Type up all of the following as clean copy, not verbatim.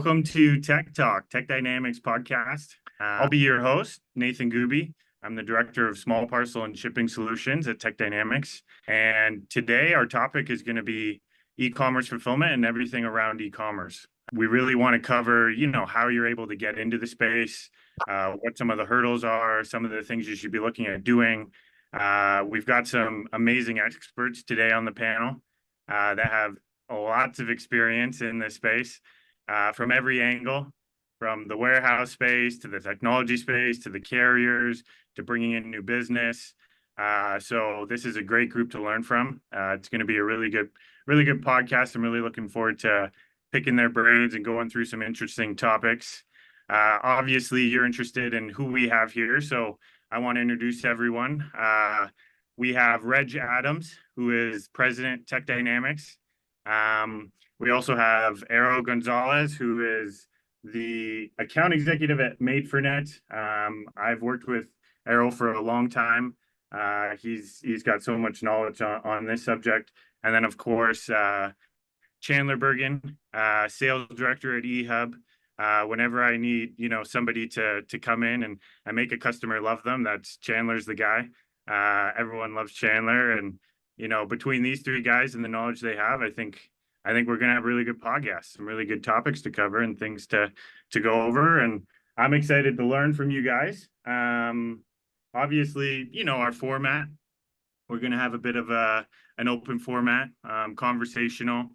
Welcome to techTALK, Techdinamics podcast. I'll be your host, Nathan Goobie. I'm the Director of Small Parcel and Shipping Solutions at Techdinamics. And today our topic is going to be e-commerce fulfillment and everything around e-commerce. We really want to cover, how you're able to get into the space, what some of the hurdles are, some of the things you should be looking at doing. We've got some amazing experts today on the panel that have lots of experience in this space. From every angle, from the warehouse space to the technology space to the carriers to bringing in new business. So this is a great group to learn from. It's going to be a really good podcast. I'm really looking forward to picking their brains and going through some interesting topics. Obviously, you're interested in who we have here, so I want to introduce everyone. We have Reg Adams, who is President Techdinamics. We also have Errol Gonzales, who is the account executive at Made for Net. I've worked with Errol for a long time. He's got so much knowledge on this subject. And then, of course, Chandler Burgon, sales director at eHub. Whenever I need, somebody to come in and make a customer love them, that's Chandler's the guy. Everyone loves Chandler, and between these three guys and the knowledge they have, I think we're going to have a really good podcast, some really good topics to cover and things to go over. And I'm excited to learn from you guys. Obviously, our format, we're going to have a bit of an open format, conversational.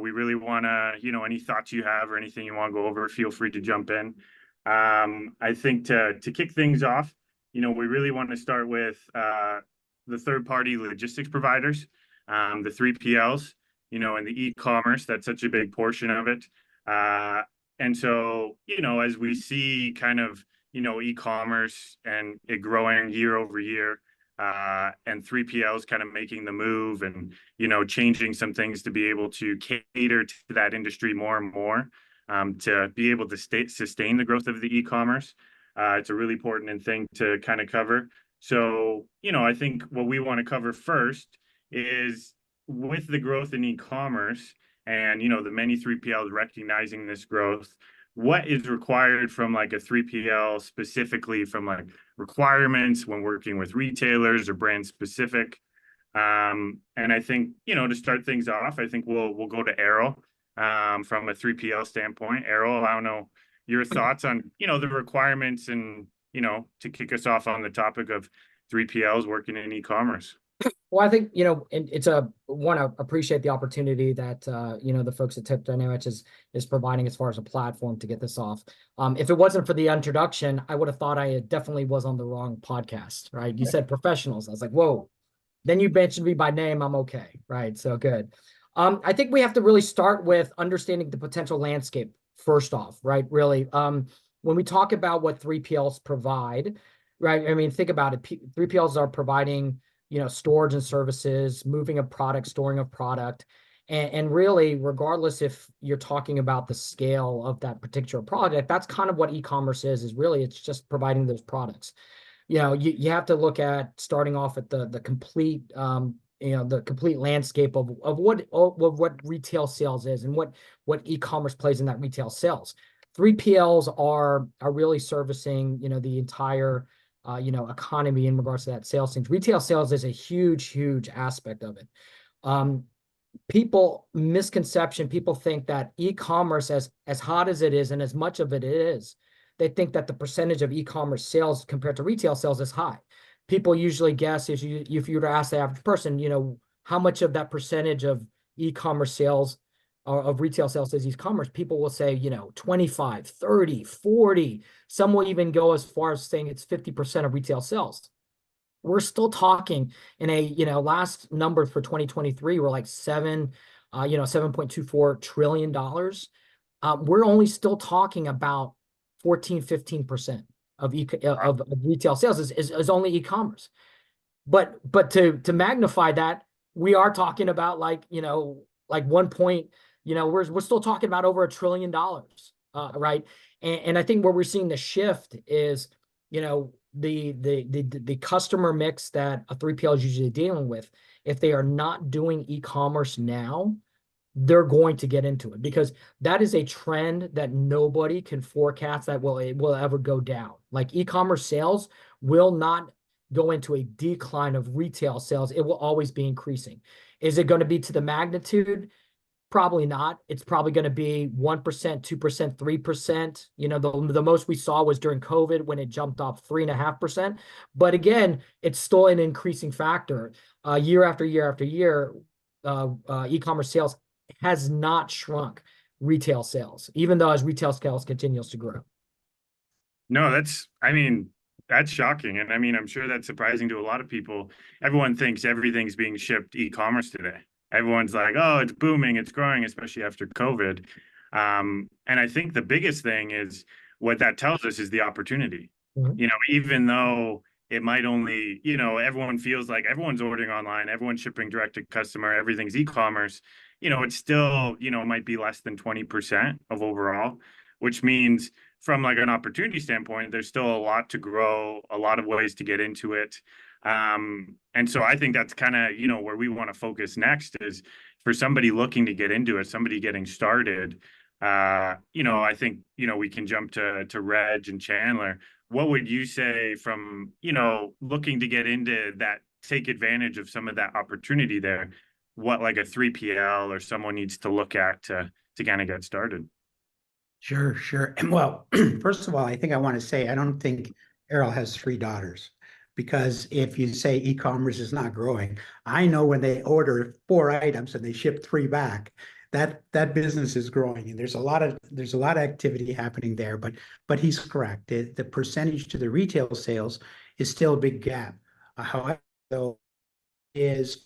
We really want to, any thoughts you have or anything you want to go over, feel free to jump in. I think to kick things off, we really want to start with the third-party logistics providers, the 3PLs, and the e-commerce. That's such a big portion of it. And so, as we see kind of, e-commerce and it growing year over year, and 3PLs kind of making the move and, changing some things to be able to cater to that industry more and more, to be able to sustain the growth of the e-commerce. It's a really important thing to kind of cover. So, I think what we want to cover first is with the growth in e-commerce and, the many 3PLs recognizing this growth, what is required from like a 3PL specifically from like requirements when working with retailers or brand specific. And I think, to start things off, I think we'll go to Errol from a 3PL standpoint. Errol, I don't know your thoughts on, the requirements and, to kick us off on the topic of 3PLs working in e-commerce. Well, I think, want to appreciate the opportunity that, the folks at Techdinamics is providing as far as a platform to get this off. If it wasn't for the introduction, I would have thought I definitely was on the wrong podcast, right? You said professionals. I was like, whoa. Then you mentioned me by name. I'm okay, right? So good. I think we have to really start with understanding the potential landscape first off, right? Really, when we talk about what 3PLs provide, right? I mean, think about it. 3PLs are providing storage and services, moving of product, storing of product. And really, regardless if you're talking about the scale of that particular product, that's kind of what e-commerce is really, it's just providing those products. You have to look at starting off at the complete, the complete landscape of what retail sales is and what e-commerce plays in that retail sales. 3PLs are really servicing, the entire economy in regards to that sales things. Retail sales is a huge aspect of it. People think that e-commerce, as hot as it is and as much of it is, they think that the percentage of e-commerce sales compared to retail sales is high. People usually guess if you were to ask the average person, how much of that percentage of e-commerce sales or of retail sales is e-commerce, people will say, 25, 30, 40. Some will even go as far as saying it's 50% of retail sales. We're still talking in a, last number for 2023, we're like $7.24 trillion. We're only still talking about 14, 15% of retail sales is only e-commerce. But to magnify that, we are talking about like 1 point, we're still talking about over $1 trillion, right? And I think where we're seeing the shift is, the customer mix that a 3PL is usually dealing with. If they are not doing e-commerce now, they're going to get into it because that is a trend that nobody can forecast that it will ever go down. Like e-commerce sales will not go into a decline of retail sales. It will always be increasing. Is it going to be to the magnitude? Probably not. It's probably going to be 1%, 2%, 3%. You know, the most we saw was during COVID when it jumped up 3.5%. But again, it's still an increasing factor. Year after year after year, e-commerce sales has not shrunk retail sales, even though as retail sales continues to grow. No, I mean, that's shocking. And I mean, I'm sure that's surprising to a lot of people. Everyone thinks everything's being shipped e-commerce today. Everyone's like, oh, it's booming, it's growing, especially after COVID. And I think the biggest thing is what that tells us is the opportunity. Mhm. You know, even though it might only, you know, everyone feels like everyone's ordering online, everyone's shipping direct to customer, everything's e-commerce, you know, it's still, you know, might be less than 20% of overall, which means from like an opportunity standpoint, there's still a lot to grow, a lot of ways to get into it. And so I think that's kind of, you know, where we want to focus next is for somebody looking to get into it, somebody getting started. You know, I think, you know, we can jump to Reg and Chandler. What would you say from, you know, looking to get into that, take advantage of some of that opportunity there? What like a 3PL or someone needs to look at to kind of get started? Sure, sure. And well, first of all, I think I want to say I don't think Errol has three daughters because if you say e-commerce is not growing, I know when they order 4 items and they ship 3 back, that business is growing and there's a lot of activity happening there. But he's correct. The percentage to the retail sales is still a big gap. However, though, is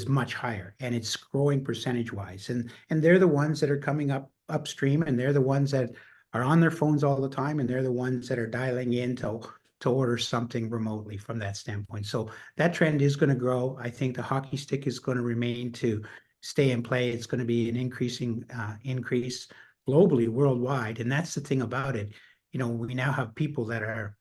much higher and it's growing percentage wise and they're the ones that are coming upstream and they're the ones that are on their phones all the time and they're the ones that are dialing in to order something remotely from that standpoint. So that trend is going to grow. I think the hockey stick is going to remain to stay in play. It's going to be an increasing increase globally, worldwide, and that's the thing about it. You know, we now have people that are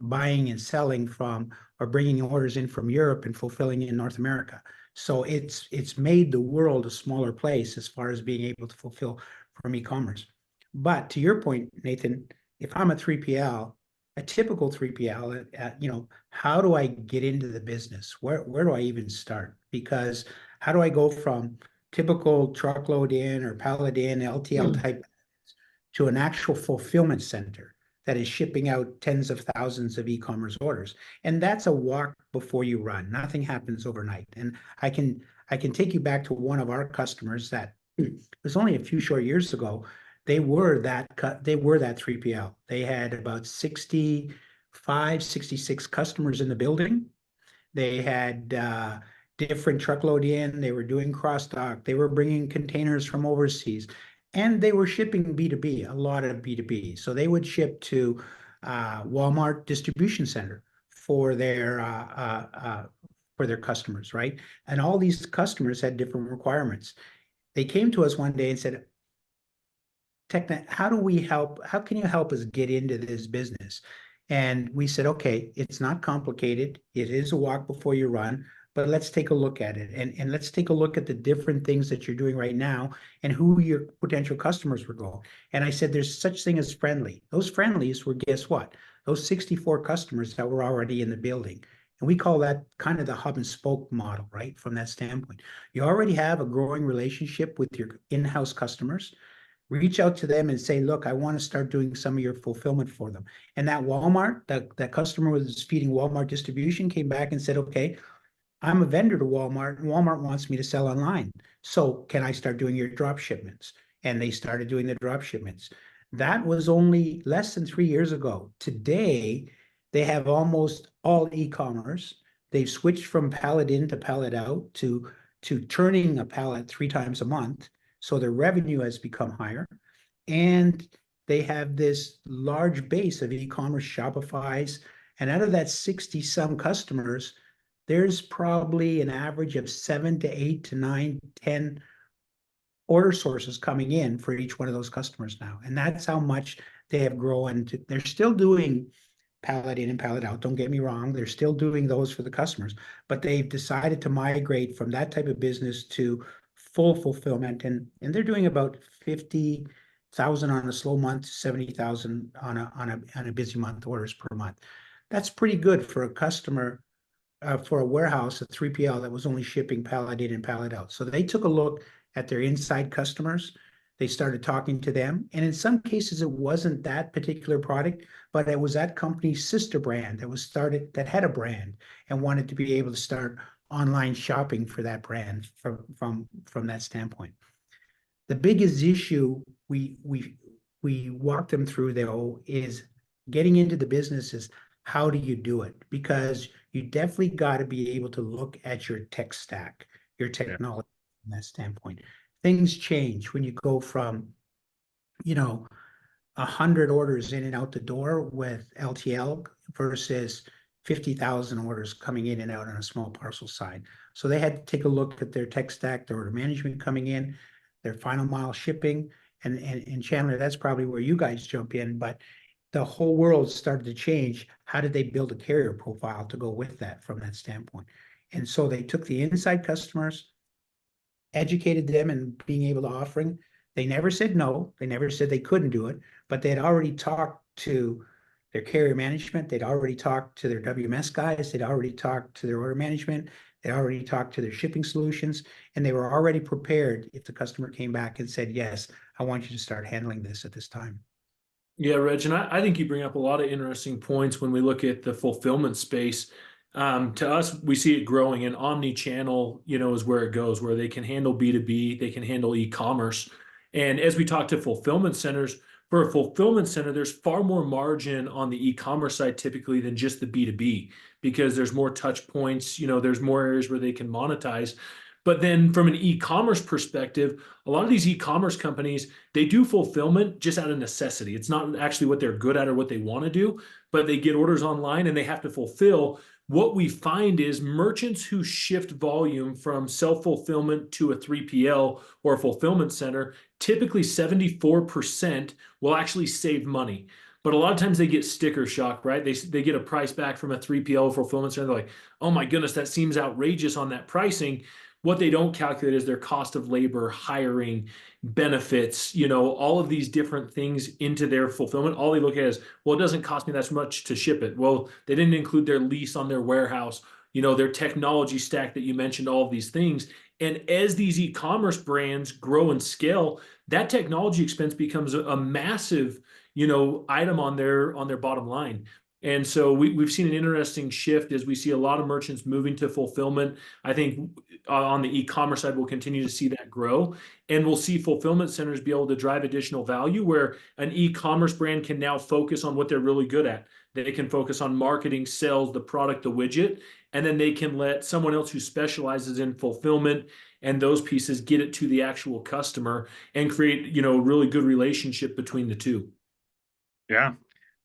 buying and selling from or bringing orders in from Europe and fulfilling in North America. So it's made the world a smaller place as far as being able to fulfill from e-commerce. But to your point, Nathan, if I'm a 3PL, a typical 3PL, you know, how do I get into the business? Where do I even start? Because how do I go from typical truckload in or pallet in, LTL type to an actual fulfillment center that is shipping out tens of thousands of e-commerce orders? And that's a walk before you run. Nothing happens overnight. And I can take you back to one of our customers that it was only a few short years ago. They were that 3PL. They had about 65, 66 customers in the building. They had different truckload in. They were doing cross dock. They were bringing containers from overseas. And they were shipping B2B, a lot of B2B. So they would ship to Walmart distribution center for their customers, right? And all these customers had different requirements. They came to us one day and said, Technet, how do we help? How can you help us get into this business? And we said, okay, it's not complicated. It is a walk before you run, but let's take a look at it. And let's take a look at the different things that you're doing right now and who your potential customers were going. And I said, there's such thing as friendly. Those friendlies were, guess what? Those 64 customers that were already in the building. And we call that kind of the hub and spoke model, right? From that standpoint, you already have a growing relationship with your in-house customers. Reach out to them and say, look, I want to start doing some of your fulfillment for them. And that Walmart, that customer was feeding Walmart distribution, came back and said, okay, I'm a vendor to Walmart and Walmart wants me to sell online. So can I start doing your drop shipments? And they started doing the drop shipments. That was only less than 3 years ago. Today, they have almost all e-commerce. They've switched from pallet in to pallet out to turning a pallet 3 times a month. So their revenue has become higher. And they have this large base of e-commerce Shopify's. And out of that 60 some customers, there's probably an average of 7 to 8 to 9, 10 order sources coming in for each one of those customers now. And that's how much they have grown. They're still doing pallet in and pallet out. Don't get me wrong. They're still doing those for the customers, but they've decided to migrate from that type of business to full fulfillment, and they're doing about 50,000 on a slow month, 70,000 on a busy month, orders per month. That's pretty good for a customer, for a warehouse, a 3PL that was only shipping pallet in and pallet out. So they took a look at their inside customers. They started talking to them, and in some cases it wasn't that particular product, but it was that company's sister brand that was started, that had a brand and wanted to be able to start online shopping for that brand from that standpoint. The biggest issue we walked them through, though, is getting into the business is, how do you do it? Because you definitely got to be able to look at your tech stack, your technology from that standpoint. Things change when you go from, 100 orders in and out the door with LTL versus 50,000 orders coming in and out on a small parcel side. So they had to take a look at their tech stack, their order management coming in, their final mile shipping, and Chandler, that's probably where you guys jump in, but the whole world started to change. How did they build a carrier profile to go with that from that standpoint? And so they took the inside customers, educated them and being able to offering. They never said no. They never said they couldn't do it, but they had already talked to their carrier management. They'd already talked to their WMS guys. They'd already talked to their order management. They already talked to their shipping solutions, and they were already prepared if the customer came back and said, yes, I want you to start handling this at this time. Yeah, Reg, and I think you bring up a lot of interesting points when we look at the fulfillment space. To us, we see it growing, and omni-channel, is where it goes, where they can handle B2B, they can handle e-commerce. And as we talk to fulfillment centers, for a fulfillment center, there's far more margin on the e-commerce side typically than just the B2B, because there's more touch points, there's more areas where they can monetize. But then from an e-commerce perspective, a lot of these e-commerce companies, they do fulfillment just out of necessity. It's not actually what they're good at or what they want to do, but they get orders online and they have to fulfill. What we find is merchants who shift volume from self-fulfillment to a 3PL or a fulfillment center, typically 74% will actually save money. But a lot of times they get sticker shock, right? They get a price back from a 3PL fulfillment center. They're like, oh my goodness, that seems outrageous on that pricing. What they don't calculate is their cost of labor, hiring, benefits, all of these different things into their fulfillment. All they look at is, well, it doesn't cost me that much to ship it. Well, they didn't include their lease on their warehouse, their technology stack that you mentioned, all of these things. And as these e-commerce brands grow and scale, that technology expense becomes a massive, item on their bottom line. And so we've seen an interesting shift as we see a lot of merchants moving to fulfillment. I think on the e-commerce side, we'll continue to see that grow. And we'll see fulfillment centers be able to drive additional value, where an e-commerce brand can now focus on what they're really good at. They can focus on marketing, sales, the product, the widget, and then they can let someone else who specializes in fulfillment and those pieces get it to the actual customer and create, a really good relationship between the two. Yeah.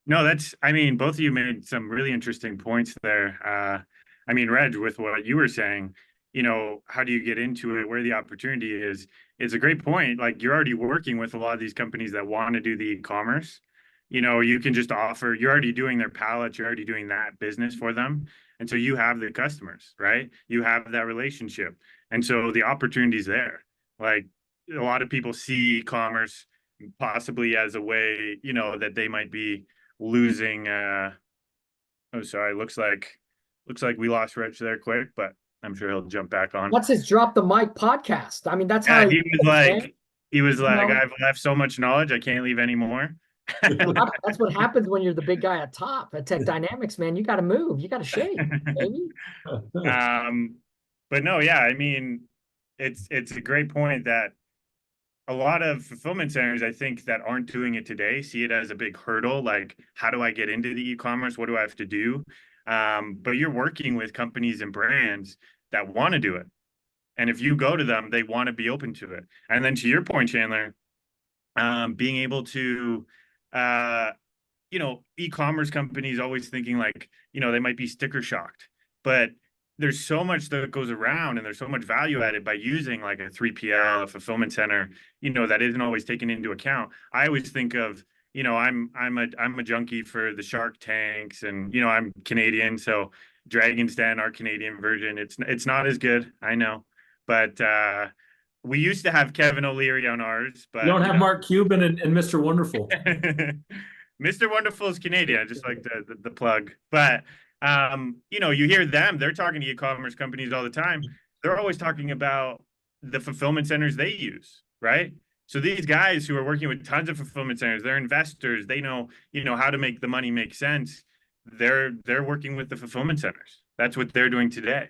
No, both of you made some really interesting points there. Reg, with what you were saying, how do you get into it, where the opportunity is? It's a great point. Like, you're already working with a lot of these companies that want to do the e-commerce. You can just offer, you're already doing their pallets, you're already doing that business for them. And so you have the customers, right? You have that relationship. And so the opportunity is there. Like, a lot of people see e-commerce possibly as a way, that they might be losing looks like we lost Reg there quick, but I'm sure he'll jump back on. What's his drop the mic podcast? That's yeah, how he was like, I've left so much knowledge, I can't leave anymore. That's what happens when you're the big guy at top at Techdinamics, man. You got to move, you got to shake, baby. But no, yeah, it's a great point that a lot of fulfillment centers, I think, that aren't doing it today see it as a big hurdle. Like, how do I get into the e-commerce? What do I have to do? But you're working with companies and brands that want to do it. And if you go to them, they want to be open to it. And then to your point, Chandler, being able to, e-commerce companies always thinking like, they might be sticker shocked, but there's so much that goes around, and there's so much value added by using like a 3PL, a fulfillment center, that isn't always taken into account. I always think of, I'm a junkie for the Shark Tanks, and I'm Canadian, so Dragon's Den, our Canadian version, it's not as good, I know, but we used to have Kevin O'Leary on ours, but You don't have Mark Cuban and Mr. Wonderful. Mr. Wonderful is Canadian, just like the plug. But you know, you hear them, they're talking to e-commerce companies all the time. They're always talking about the fulfillment centers they use, right? So these guys who are working with tons of fulfillment centers, they're investors, they know, you know, how to make the money make sense. They're working with the fulfillment centers. That's what they're doing today.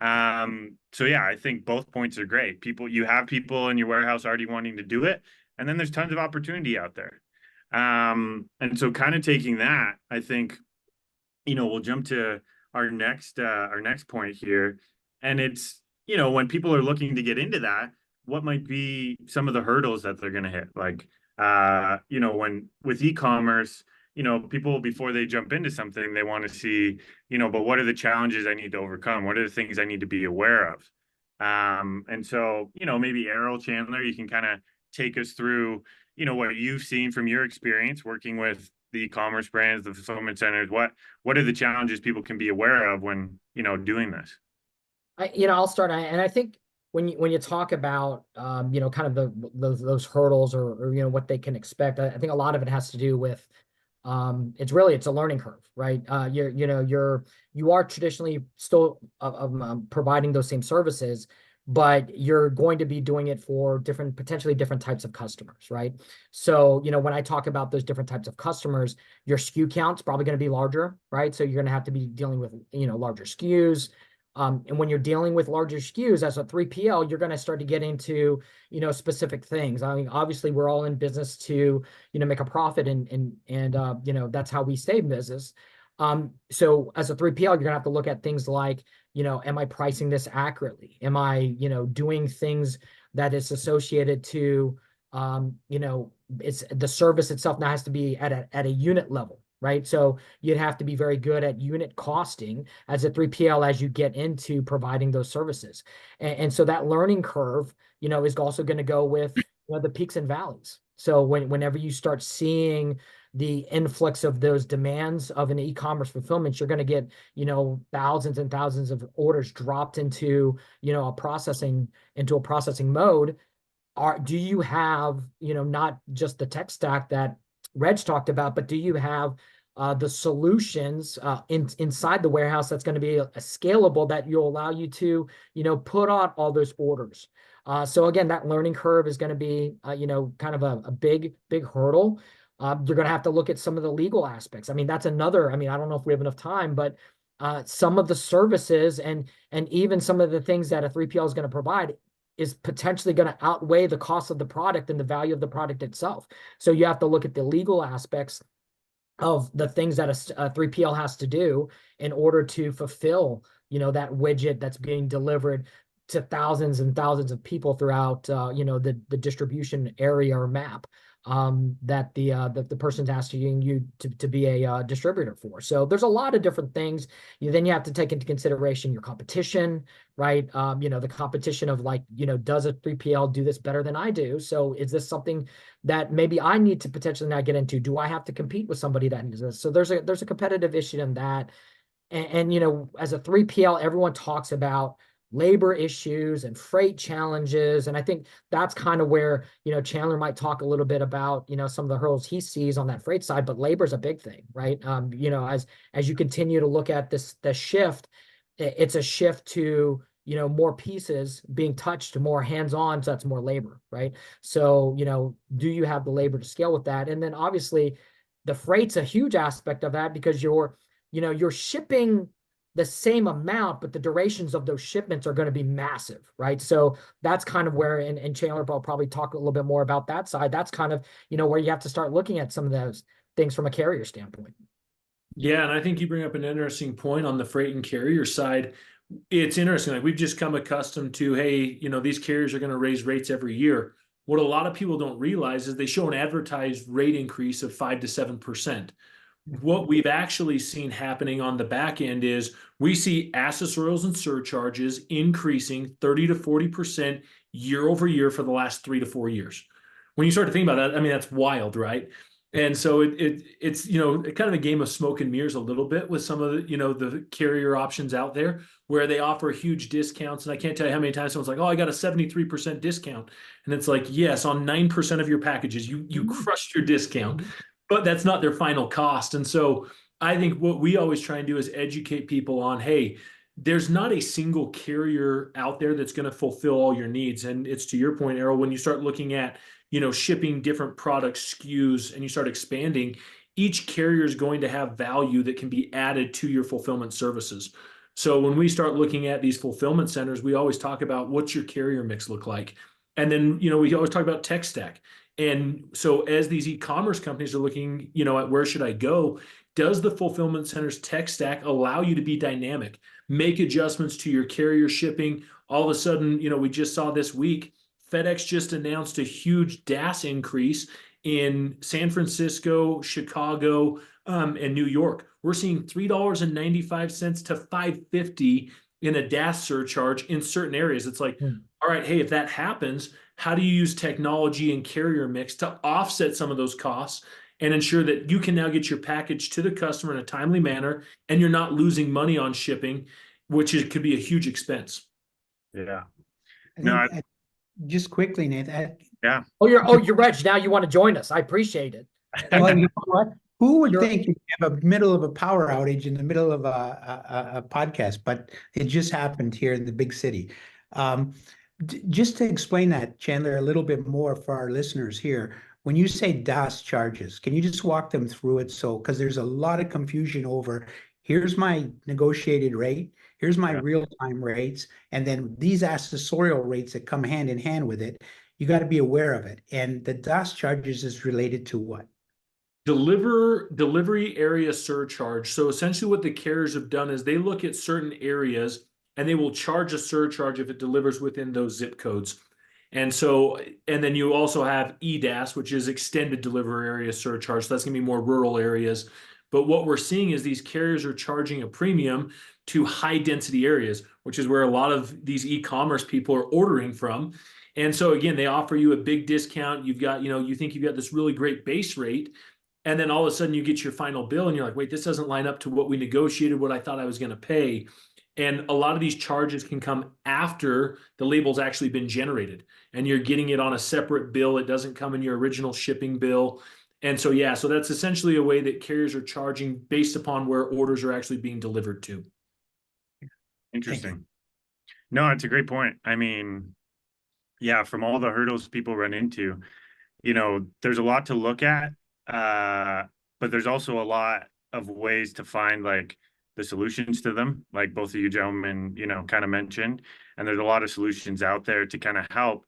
So yeah, I think both points are great. You have people in your warehouse already wanting to do it, and then there's tons of opportunity out there. And so kind of taking that, I think, you know, we'll jump to our next point here. And it's, you know, when people are looking to get into that, what might be some of the hurdles that they're going to hit? Like, you know, when with e-commerce, you know, people before they jump into something, they want to see, you know, but what are the challenges I need to overcome? What are the things I need to be aware of? And so, you know, maybe Errol, Chandler, you can kind of take us through, you know, what you've seen from your experience working with the e-commerce brands, the fulfillment centers. What are the challenges people can be aware of when, you know, doing this? I'll start. And I think when you talk about, you know, kind of those hurdles or, you know, what they can expect, I think a lot of it has to do with, it's a learning curve, right? You are traditionally still providing those same services, but you're going to be doing it for potentially different types of customers, right? So, you know, when I talk about those different types of customers, your SKU count's probably going to be larger, right? So you're going to have to be dealing with, you know, larger SKUs. And when you're dealing with larger SKUs as a 3PL, you're going to start to get into, you know, specific things. I mean, obviously we're all in business to, you know, make a profit and you know, that's how we stay in business. So as a 3PL, you're gonna have to look at things like, you know, am I pricing this accurately? Am I, you know, doing things that is associated to, you know, it's the service itself now has to be at a unit level, right? So you'd have to be very good at unit costing as a 3PL as you get into providing those services. And so that learning curve, you know, is also going to go with, you know, the peaks and valleys. So whenever you start seeing the influx of those demands of an e-commerce fulfillment, you're going to get, you know, thousands and thousands of orders dropped into, you know, a processing mode. Do you have, you know, not just the tech stack that Reg talked about, but do you have the solutions inside the warehouse that's going to be a scalable that will allow you to, you know, put on all those orders? So again, that learning curve is going to be, you know, kind of a big hurdle. You're going to have to look at some of the legal aspects. I mean, that's another, I mean, I don't know if we have enough time, but some of the services and even some of the things that a 3PL is going to provide is potentially going to outweigh the cost of the product and the value of the product itself. So you have to look at the legal aspects of the things that a 3PL has to do in order to fulfill, you know, that widget that's being delivered to thousands and thousands of people throughout, you know, the distribution area or map that the person's asking you to be a distributor for. So there's a lot of different things. Then you have to take into consideration your competition, right? You know, the competition of like, you know, does a 3PL do this better than I do? So is this something that maybe I need to potentially not get into? Do I have to compete with somebody that does this? So there's a competitive issue in that. And you know, as a 3PL, everyone talks about labor issues and freight challenges. And I think that's kind of where, you know, Chandler might talk a little bit about, you know, some of the hurdles he sees on that freight side, but labor is a big thing, right? You know, as you continue to look at the shift, it's a shift to, you know, more pieces being touched, more hands-on, so that's more labor, right? So, you know, do you have the labor to scale with that? And then obviously the freight's a huge aspect of that because you're shipping the same amount, but the durations of those shipments are going to be massive, right? So that's kind of where, and Chandler will probably talk a little bit more about that side. That's kind of, you know, where you have to start looking at some of those things from a carrier standpoint. Yeah, and I think you bring up an interesting point on the freight and carrier side. It's interesting. Like we've just come accustomed to, hey, you know, these carriers are going to raise rates every year. What a lot of people don't realize is they show an advertised rate increase of 5 to 7%. What we've actually seen happening on the back end is we see accessorials and surcharges increasing 30 to 40% year over year for the last 3 to 4 years. When you start to think about that, I mean, that's wild, right? And so it's kind of a game of smoke and mirrors a little bit with some of the carrier options out there where they offer huge discounts. And I can't tell you how many times someone's like, oh, I got a 73% discount. And it's like, yes, on 9% of your packages, you crushed your discount, but that's not their final cost. And so I think what we always try and do is educate people on, hey, there's not a single carrier out there that's going to fulfill all your needs. And it's to your point, Errol, when you start looking at shipping different product SKUs and you start expanding, each carrier is going to have value that can be added to your fulfillment services. So when we start looking at these fulfillment centers, we always talk about what's your carrier mix look like. And then, we always talk about tech stack. And so as these e-commerce companies are looking, at where should I go, does the fulfillment center's tech stack allow you to be dynamic, make adjustments to your carrier shipping? All of a sudden, we just saw this week, FedEx just announced a huge DAS increase in San Francisco, Chicago, and New York. We're seeing $3.95 to $5.50 in a DAS surcharge in certain areas. It's like, all right, hey, if that happens, how do you use technology and carrier mix to offset some of those costs and ensure that you can now get your package to the customer in a timely manner and you're not losing money on shipping, which could be a huge expense. Yeah. Just quickly, Nathan. Yeah. You're Reg. Now you want to join us. I appreciate it. Well, you know what? Who would think you have a middle of a power outage in the middle of a podcast? But it just happened here in the big city. Just to explain that, Chandler, a little bit more for our listeners here. When you say DAS charges, can you just walk them through it? So, because there's a lot of confusion over, here's my negotiated rate, here's my real-time rates, and then these accessorial rates that come hand in hand with it. You got to be aware of it. And the DAS charges is related to what? Delivery area surcharge. So essentially what the carriers have done is they look at certain areas and they will charge a surcharge if it delivers within those zip codes. And then you also have EDAS, which is extended delivery area surcharge. So that's going to be more rural areas. But what we're seeing is these carriers are charging a premium to high density areas, which is where a lot of these e-commerce people are ordering from. And so again, they offer you a big discount. You've got, you think you've got this really great base rate. And then all of a sudden you get your final bill and you're like, wait, this doesn't line up to what we negotiated, what I thought I was going to pay. And a lot of these charges can come after the label's actually been generated and you're getting it on a separate bill. It doesn't come in your original shipping bill. And so, so that's essentially a way that carriers are charging based upon where orders are actually being delivered to. Interesting. No, it's a great point. I mean, from all the hurdles people run into, there's a lot to look at, but there's also a lot of ways to find like the solutions to them, like both of you gentlemen, kind of mentioned. And there's a lot of solutions out there to kind of help,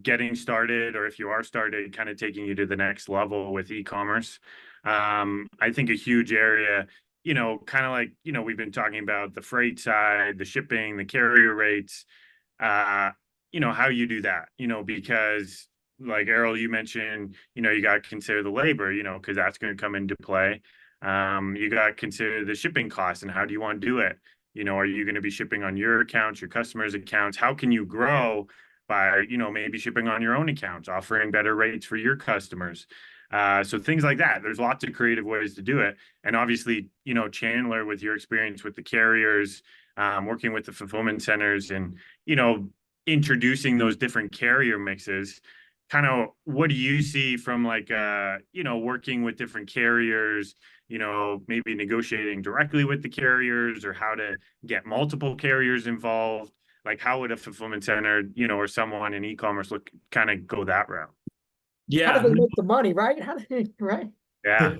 getting started, or if you are started, kind of taking you to the next level with e-commerce. I think a huge area, kind of like, we've been talking about the freight side, the shipping, the carrier rates, how you do that, because like Errol, you mentioned, you got to consider the labor, because that's going to come into play. You got to consider the shipping costs and how do you want to do it? Are you going to be shipping on your accounts, your customers' accounts? How can you grow by, maybe shipping on your own accounts, offering better rates for your customers? So things like that. There's lots of creative ways to do it. And obviously, Chandler, with your experience with the carriers, working with the fulfillment centers and, introducing those different carrier mixes, kind of what do you see from like, working with different carriers, maybe negotiating directly with the carriers or how to get multiple carriers involved? Like how would a fulfillment center, or someone in e-commerce kind of go that route? Yeah. How do they make the money, right? Right? Yeah.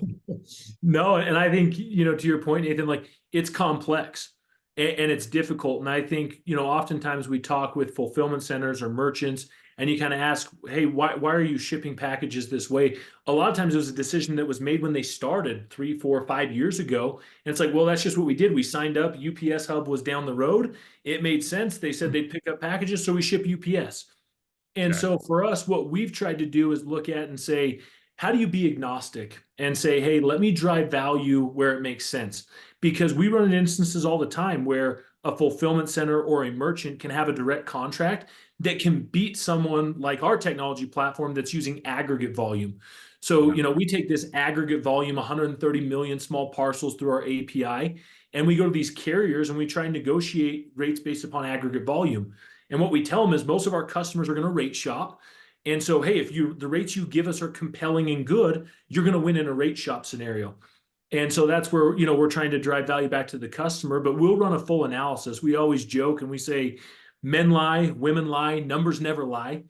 No, and I think, to your point, Nathan, like it's complex and it's difficult. And I think, oftentimes we talk with fulfillment centers or merchants and you kind of ask, hey, why are you shipping packages this way? A lot of times it was a decision that was made when they started 3, 4, 5 years ago. And it's like, well, that's just what we did. We signed up. UPS Hub was down the road. It made sense. They said they'd pick up packages, so we ship UPS. And so for us, what we've tried to do is look at and say, how do you be agnostic and say, hey, let me drive value where it makes sense? Because we run into instances all the time where a fulfillment center or a merchant can have a direct contract that can beat someone like our technology platform that's using aggregate volume. So, we take this aggregate volume, 130 million small parcels through our API, and we go to these carriers and we try and negotiate rates based upon aggregate volume. And what we tell them is most of our customers are going to rate shop. And so, hey, if the rates you give us are compelling and good, you're going to win in a rate shop scenario. And so that's where, we're trying to drive value back to the customer, but we'll run a full analysis. We always joke and we say, men lie, women lie, numbers never lie.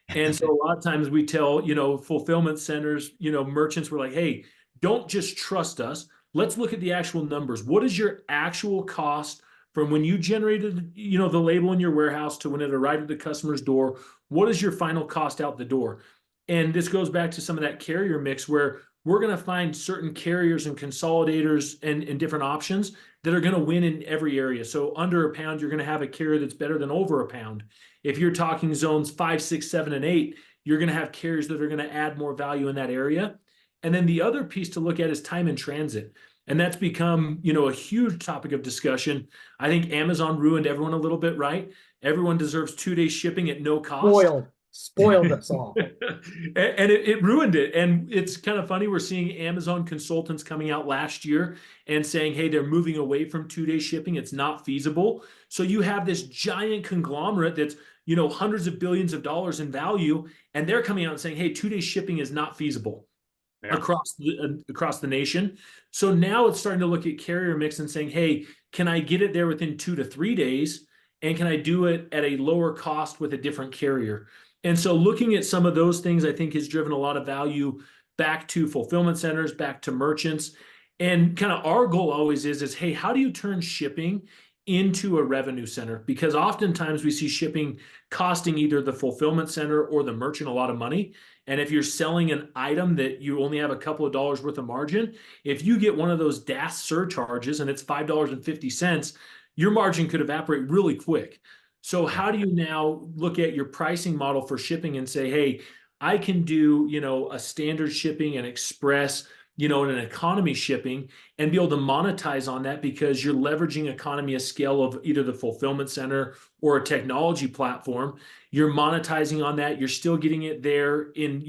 And so a lot of times we tell, fulfillment centers, merchants, we're like, hey, don't just trust us. Let's look at the actual numbers. What is your actual cost from when you generated, the label in your warehouse to when it arrived at the customer's door? What is your final cost out the door? And this goes back to some of that carrier mix where we're going to find certain carriers and consolidators and different options that are going to win in every area. So under a pound, you're going to have a carrier that's better than over a pound. If you're talking zones 5, 6, 7, and 8, you're going to have carriers that are going to add more value in that area. And then the other piece to look at is time in transit. And that's become, a huge topic of discussion. I think Amazon ruined everyone a little bit, right? Everyone deserves 2-day shipping at no cost. Spoiled us all. And it ruined it. And it's kind of funny. We're seeing Amazon consultants coming out last year and saying, hey, they're moving away from 2-day shipping. It's not feasible. So you have this giant conglomerate that's, hundreds of billions of dollars in value. And they're coming out and saying, hey, 2-day shipping is not feasible across the nation. So now it's starting to look at carrier mix and saying, hey, can I get it there within 2 to 3 days? And can I do it at a lower cost with a different carrier? And so looking at some of those things, I think has driven a lot of value back to fulfillment centers, back to merchants. And kind of our goal always is, hey, how do you turn shipping into a revenue center? Because oftentimes we see shipping costing either the fulfillment center or the merchant a lot of money. And if you're selling an item that you only have a couple of dollars worth of margin, if you get one of those DAS surcharges and it's $5.50, your margin could evaporate really quick. So how do you now look at your pricing model for shipping and say, hey, I can do, a standard shipping, an express, and an economy shipping and be able to monetize on that because you're leveraging economy of scale of either the fulfillment center or a technology platform. You're monetizing on that. You're still getting it there in,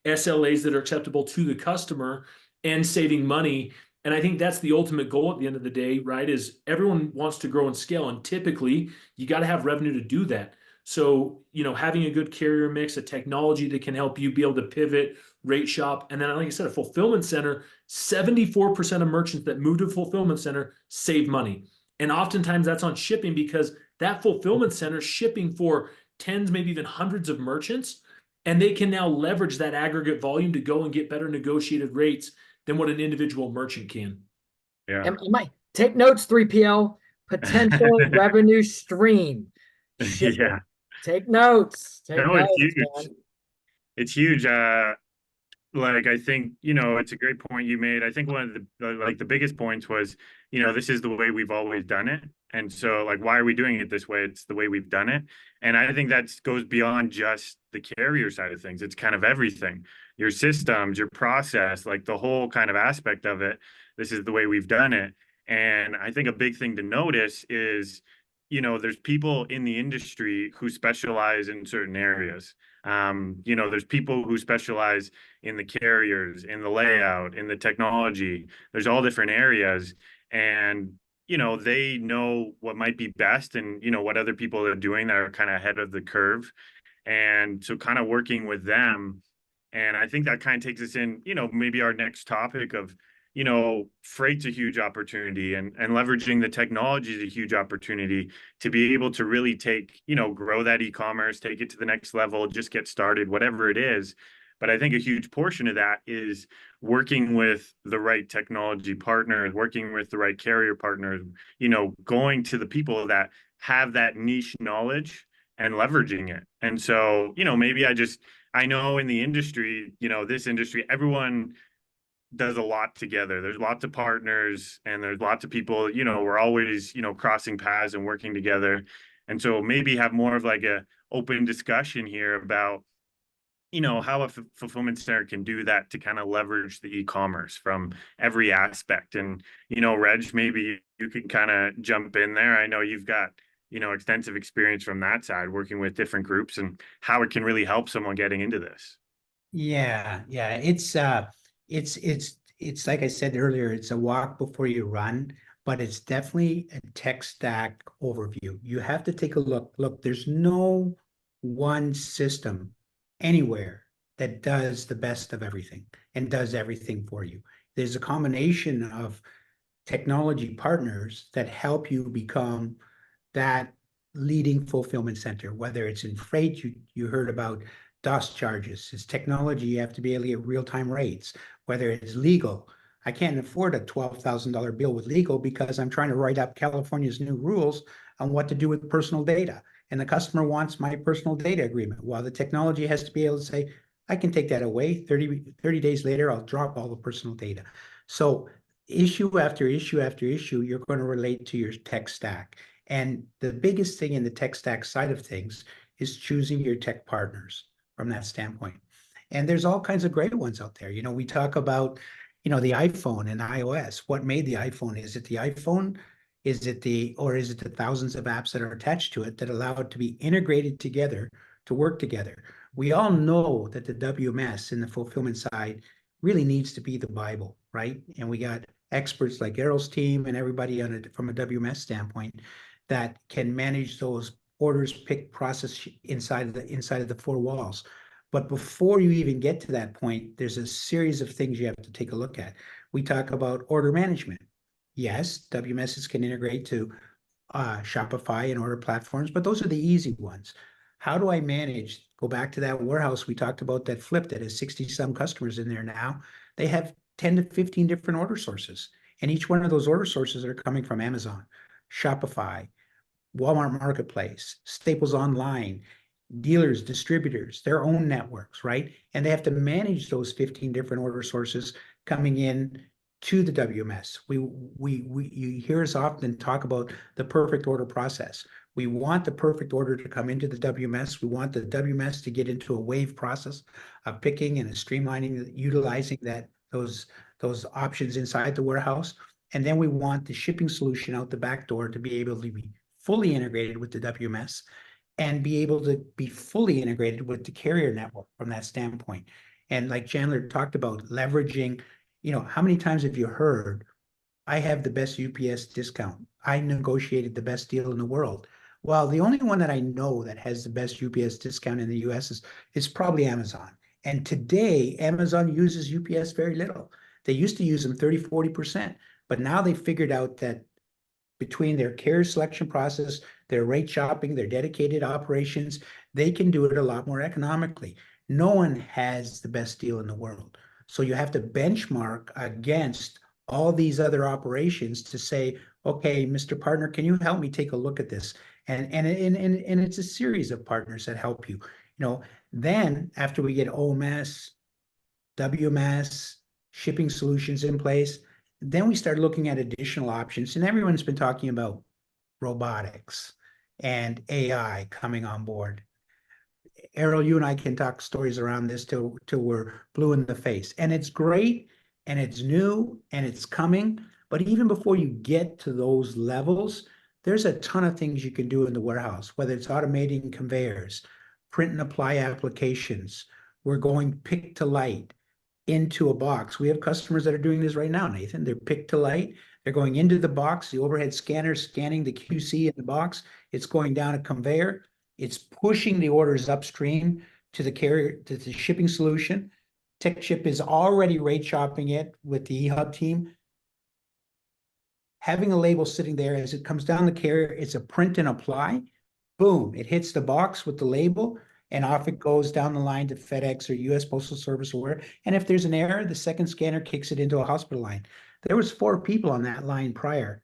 SLAs that are acceptable to the customer and saving money. And I think that's the ultimate goal at the end of the day, right? Is everyone wants to grow and scale. And typically you got to have revenue to do that. So, having a good carrier mix, a technology that can help you be able to pivot, rate shop. And then, like I said, a fulfillment center, 74% of merchants that move to a fulfillment center save money. And oftentimes that's on shipping because that fulfillment center is shipping for tens, maybe even hundreds of merchants. And they can now leverage that aggregate volume to go and get better negotiated rates than what an individual merchant can. Yeah. And take notes, 3PL, potential revenue stream. Shipping. Yeah. Take notes. It's huge. Man. It's huge. I think, it's a great point you made. I think one of the biggest points was, this is the way we've always done it. And so why are we doing it this way? It's the way we've done it. And I think that goes beyond just the carrier side of things. It's kind of everything, your systems, your process, the whole kind of aspect of it. This is the way we've done it. And I think a big thing to notice is, there's people in the industry who specialize in certain areas. There's people who specialize in the carriers, in the layout, in the technology. There's all different areas. And, they know what might be best and, what other people are doing that are kind of ahead of the curve. And so kind of working with them. And I think that kind of takes us in, maybe our next topic of, freight's a huge opportunity and leveraging the technology is a huge opportunity to be able to really take, grow that e-commerce, take it to the next level, just get started, whatever it is. But I think a huge portion of that is working with the right technology partners, working with the right carrier partners, going to the people that have that niche knowledge and leveraging it. And so, maybe I know in the industry, this industry, everyone does a lot together. There's lots of partners and there's lots of people, we're always, crossing paths and working together. And so maybe have more of a open discussion here about, how a fulfillment center can do that to kind of leverage the e-commerce from every aspect. And, Reg, maybe you can kind of jump in there. I know you've got, extensive experience from that side, working with different groups and how it can really help someone getting into this. Yeah, yeah. It's like I said earlier, it's a walk before you run, but it's definitely a tech stack overview. You have to take a look. Look, there's no one system anywhere that does the best of everything and does everything for you. There's a combination of technology partners that help you become that leading fulfillment center, whether it's in freight, you heard about DOS charges. It's technology, you have to be able to get real-time rates, whether it's legal. I can't afford a $12,000 bill with legal because I'm trying to write up California's new rules on what to do with personal data. And the customer wants my personal data agreement. Well, the technology has to be able to say, I can take that away. 30 days later, I'll drop all the personal data. So issue after issue after issue, you're going to relate to your tech stack. And the biggest thing in the tech stack side of things is choosing your tech partners from that standpoint. And there's all kinds of great ones out there. We talk about, the iPhone and iOS. What made the iPhone? Is it the iPhone? Is it the thousands of apps that are attached to it that allow it to be integrated together to work together? We all know that the WMS in the fulfillment side really needs to be the Bible, right? And we got experts like Errol's team and everybody from a WMS standpoint that can manage those orders, pick, process inside of the four walls. But before you even get to that point, there's a series of things you have to take a look at. We talk about order management. Yes, WMSs can integrate to Shopify and order platforms, but those are the easy ones. How do I manage? Go back to that warehouse we talked about that flip that has 60 some customers in there now. They have 10 to 15 different order sources. And each one of those order sources are coming from Amazon, Shopify, Walmart Marketplace, Staples Online, dealers, distributors, their own networks, right? And they have to manage those 15 different order sources coming in to the WMS. You hear us often talk about the perfect order process. We want the perfect order to come into the WMS. We want the WMS to get into a wave process of picking and streamlining, utilizing those options inside the warehouse. And then we want the shipping solution out the back door to be able to be fully integrated with the WMS and be able to be fully integrated with the carrier network from that standpoint. And like Chandler talked about, leveraging, how many times have you heard, I have the best UPS discount. I negotiated the best deal in the world. Well, the only one that I know that has the best UPS discount in the US is probably Amazon. And today, Amazon uses UPS very little. They used to use them 30, 40%, but now they figured out that between their carrier selection process, their rate shopping, their dedicated operations, they can do it a lot more economically. No one has the best deal in the world. So you have to benchmark against all these other operations to say, okay, Mr. Partner, can you help me take a look at this? And it's a series of partners that help you. Then after we get OMS, WMS, shipping solutions in place, then we start looking at additional options. And everyone's been talking about robotics and AI coming on board. Errol, you and I can talk stories around this till we're blue in the face. And it's great, and it's new, and it's coming. But even before you get to those levels, there's a ton of things you can do in the warehouse, whether it's automating conveyors, print and apply applications. We're going pick to light into a box. We have customers that are doing this right now, Nathan. They're pick to light. They're going into the box, the overhead scanner scanning the QC in the box. It's going down a conveyor. It's pushing the orders upstream to the carrier, to the shipping solution. TechShip is already rate shopping it with the eHub team. Having a label sitting there as it comes down the carrier, it's a print and apply. Boom, it hits the box with the label, and off it goes down the line to FedEx or US Postal Service or where. And if there's an error, the second scanner kicks it into a hospital line. There was 4 people on that line prior.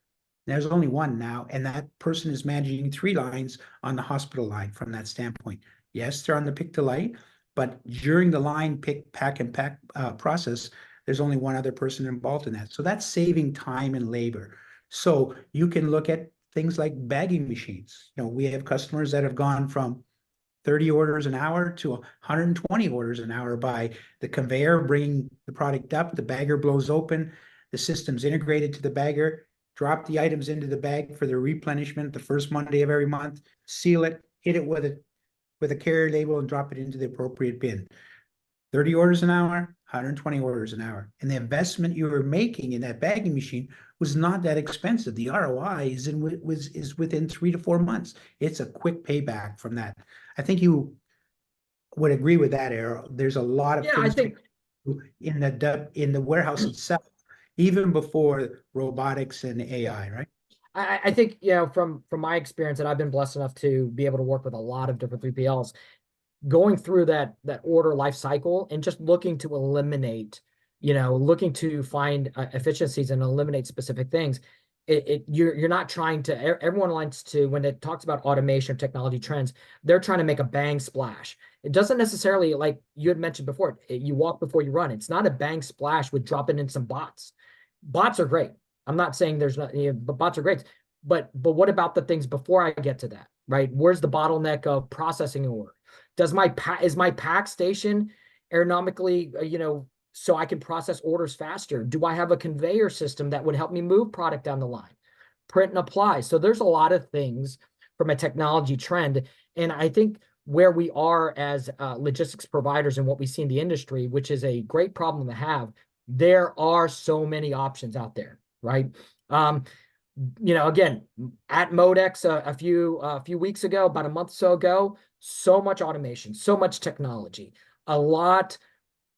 There's only 1 now, and that person is managing 3 lines on the hospital line from that standpoint. Yes, they're on the pick to light, but during the line pick, pack, and pack process, there's only 1 other person involved in that. So that's saving time and labor. So you can look at things like bagging machines. We have customers that have gone from 30 orders an hour to 120 orders an hour by the conveyor bringing the product up, the bagger blows open, the system's integrated to the bagger, drop the items into the bag for the replenishment the first Monday of every month, seal it, hit it with a carrier label, and drop it into the appropriate bin. 30 orders an hour, 120 orders an hour. And the investment you were making in that bagging machine was not that expensive. The ROI is within 3 to 4 months. It's a quick payback from that. I think you would agree with that, Errol. There's a lot of Yeah, I things think in the warehouse itself, even before robotics and AI, right? I think, you know, from my experience, and I've been blessed enough to be able to work with a lot of different 3PLs, going through that order life cycle and just looking to eliminate, you know, looking to find efficiencies and eliminate specific things. You're not trying to. Everyone likes to, when it talks about automation or technology trends, they're trying to make a bang splash. It doesn't necessarily, like you had mentioned before, you walk before you run. It's not a bang splash with dropping in some bots. Bots are great. I'm not saying there's not, you know, but bots are great. But what about the things before I get to that, right? Where's the bottleneck of processing an order? Is my pack station aeronomically, you know, so I can process orders faster? Do I have a conveyor system that would help me move product down the line? Print and apply. So there's a lot of things from a technology trend. And I think where we are as logistics providers and what we see in the industry, which is a great problem to have, there are so many options out there, right? You know, again, at Modex a few weeks ago, about a month or so ago, so much automation, so much technology, a lot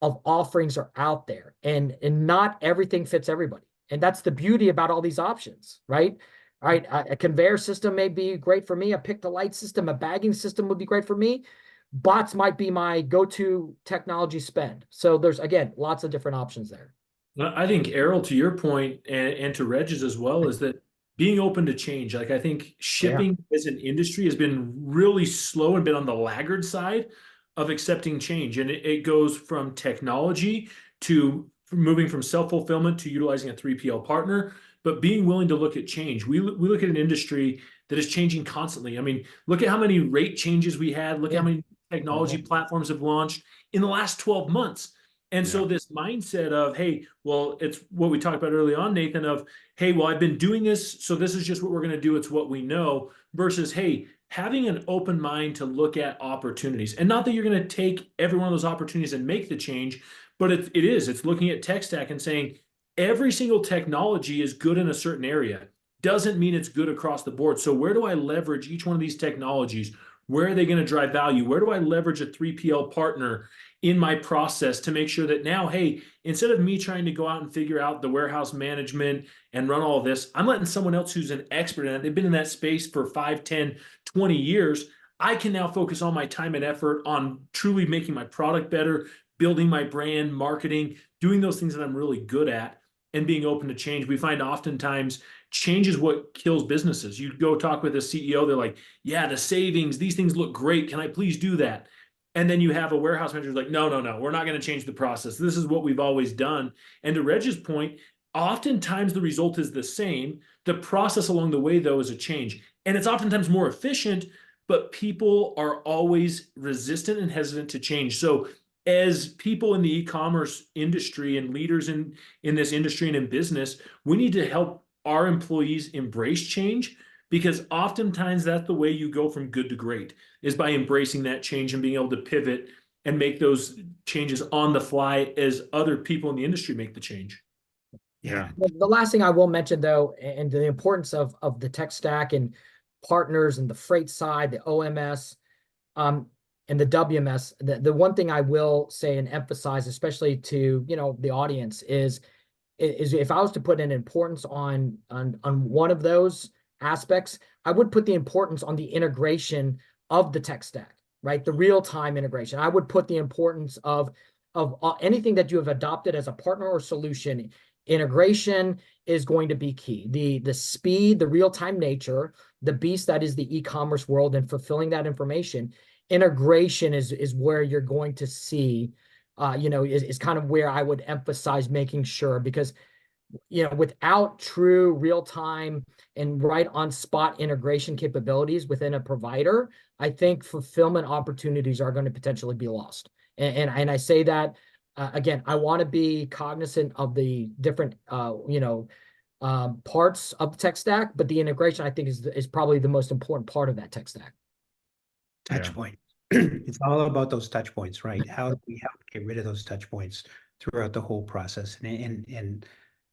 of offerings are out there, and not everything fits everybody. And that's the beauty about all these options, right? All right, a conveyor system may be great for me. A pick-to-light system, a bagging system would be great for me. Bots might be my go-to technology spend. So there's, again, lots of different options there. I think, Errol, to your point, and to Reg's as well, is that being open to change. Like, I think shipping as an industry has been really slow and been on the laggard side of accepting change. And it goes from technology to moving from self-fulfillment to utilizing a 3PL partner, but being willing to look at change. We look at an industry that is changing constantly. I mean, look at how many rate changes we had. Look at how many technology platforms have launched in the last 12 months. And so this mindset of, hey, well, it's what we talked about early on, Nathan, of, hey, well, I've been doing this, so this is just what we're going to do. It's what we know, versus, hey, having an open mind to look at opportunities. And not that you're going to take every one of those opportunities and make the change, but it's looking at tech stack and saying every single technology is good in a certain area. Doesn't mean it's good across the board. So where do I leverage each one of these technologies? Where are they going to drive value? Where do I leverage a 3PL partner in my process to make sure that now, hey, instead of me trying to go out and figure out the warehouse management and run all of this, I'm letting someone else who's an expert in it. They've been in that space for 5, 10, 20 years. I can now focus all my time and effort on truly making my product better, building my brand, marketing, doing those things that I'm really good at, and being open to change. We find oftentimes change is what kills businesses. You go talk with a CEO, they're like, yeah, the savings, these things look great. Can I please do that? And then you have a warehouse manager who's like, no, we're not going to change the process. This is what we've always done. And to Reg's point, oftentimes the result is the same. The process along the way, though, is a change. And it's oftentimes more efficient, but people are always resistant and hesitant to change. So as people in the e-commerce industry and leaders in this industry and in business, we need to help our employees embrace change, because oftentimes that's the way you go from good to great, is by embracing that change and being able to pivot and make those changes on the fly as other people in the industry make the change. Yeah. The last thing I will mention, though, and the importance of the tech stack and partners and the freight side, the OMS, and the WMS, the one thing I will say and emphasize, especially to, you know, the audience, is if I was to put an importance on one of those aspects, I would put the importance on the integration of the tech stack, right? The real-time integration. I would put the importance of anything that you have adopted as a partner or solution. Integration is going to be key. The speed, the real-time nature, the beast that is the e-commerce world, and fulfilling that information. Integration is where you're going to see, you know, is kind of where I would emphasize making sure, because, you know, without true real-time and right on spot integration capabilities within a provider, I think fulfillment opportunities are going to potentially be lost. And I say that, again, I want to be cognizant of the different, you know, parts of the tech stack, but the integration, I think, is probably the most important part of that tech stack. Touch point. it's all about those touch points, right? How do we help get rid of those touch points throughout the whole process? And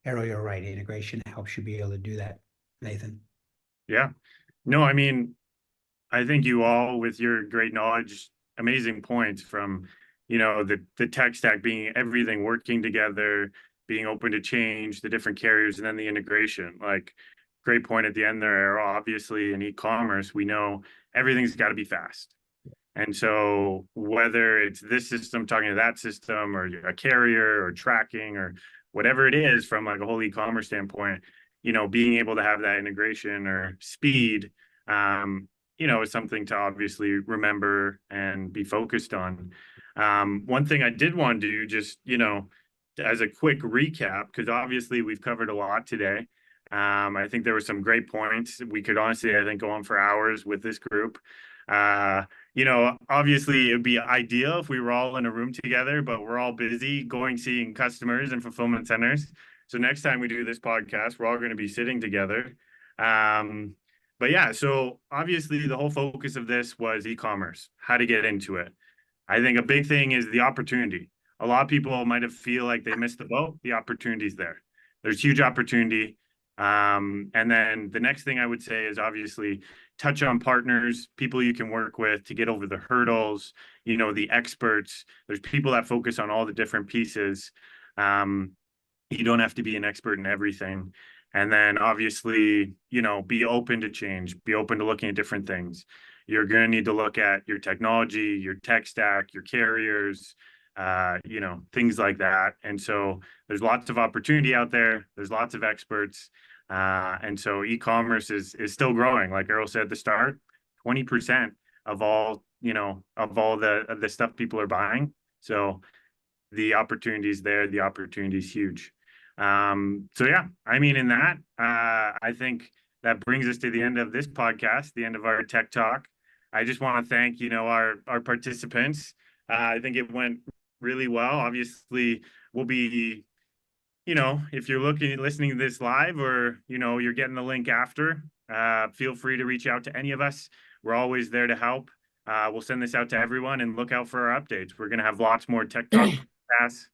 Errol, you're right. Integration helps you be able to do that, Nathan. Yeah. No, I mean, I think you all, with your great knowledge, amazing points from, the tech stack being everything working together, being open to change, the different carriers, and then the integration. Like, great point at the end there. Obviously, in e-commerce, we know everything's got to be fast. And so whether it's this system talking to that system, or a carrier, or tracking, or whatever it is from like a whole e-commerce standpoint, being able to have that integration or speed, is something to obviously remember and be focused on. One thing I did want to do, just, as a quick recap, because obviously we've covered a lot today. I think there were some great points. We could honestly, I think, go on for hours with this group. Obviously it'd be ideal if we were all in a room together, but we're all busy seeing customers and fulfillment centers. So next time we do this podcast, we're all going to be sitting together. But yeah, so obviously the whole focus of this was e-commerce, how to get into it. I think a big thing is the opportunity. A lot of people might have feel like they missed the boat. The opportunity's there. There's huge opportunity. And then the next thing I would say is obviously touch on partners, people you can work with to get over the hurdles, the experts. There's people that focus on all the different pieces. You don't have to be an expert in everything. And then obviously, be open to change, be open to looking at different things. You're going to need to look at your technology, your tech stack, your carriers, things like that. And so there's lots of opportunity out there. There's lots of experts. And so e-commerce is still growing. Like Errol said at the start, 20% of all, the stuff people are buying. So the opportunity is there. The opportunity is huge. So yeah, I mean, in that, I think that brings us to the end of this podcast, the end of our Tech Talk. I just want to thank, our participants. I think it went really well. Obviously, we'll be, if you're listening to this live, or, you're getting the link after, feel free to reach out to any of us. We're always there to help. We'll send this out to everyone and look out for our updates. We're going to have lots more Tech Talk podcasts.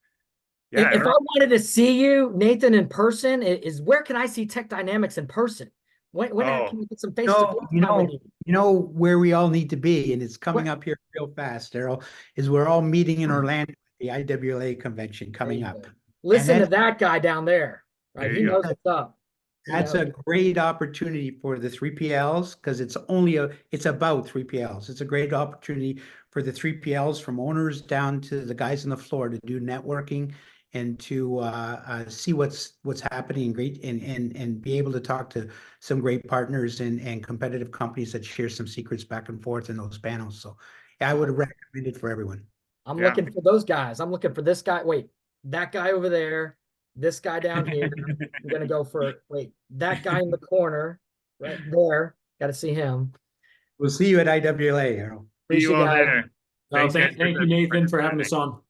Yeah, if I wanted to see you, Nathan, in person, where can I see Techdinamics in person? When can we get some face to face? Where we all need to be, and it's coming up here real fast, Errol, is we're all meeting in Orlando at the IWLA convention coming up. Listen to that guy down there, right? He knows what's up. That's a great opportunity for the 3PLs, because it's about 3PLs. It's a great opportunity for the 3PLs, from owners down to the guys on the floor, to do networking and to see what's happening and be able to talk to some great partners and competitive companies that share some secrets back and forth in those panels. So I would recommend it for everyone. I'm looking for those guys. I'm looking for this guy. Wait, that guy over there, this guy down here. I'm going to go for, that guy in the corner right there. Got to see him. We'll see you at IWLA, Errol. See you all there. Thank you, Nathan, for having us on.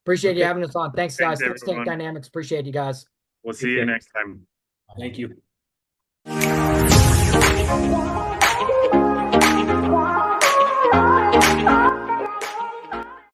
Appreciate you having us on. Thanks, guys. Thanks, Techdinamics. Appreciate you guys. We'll see you next time. Thank you.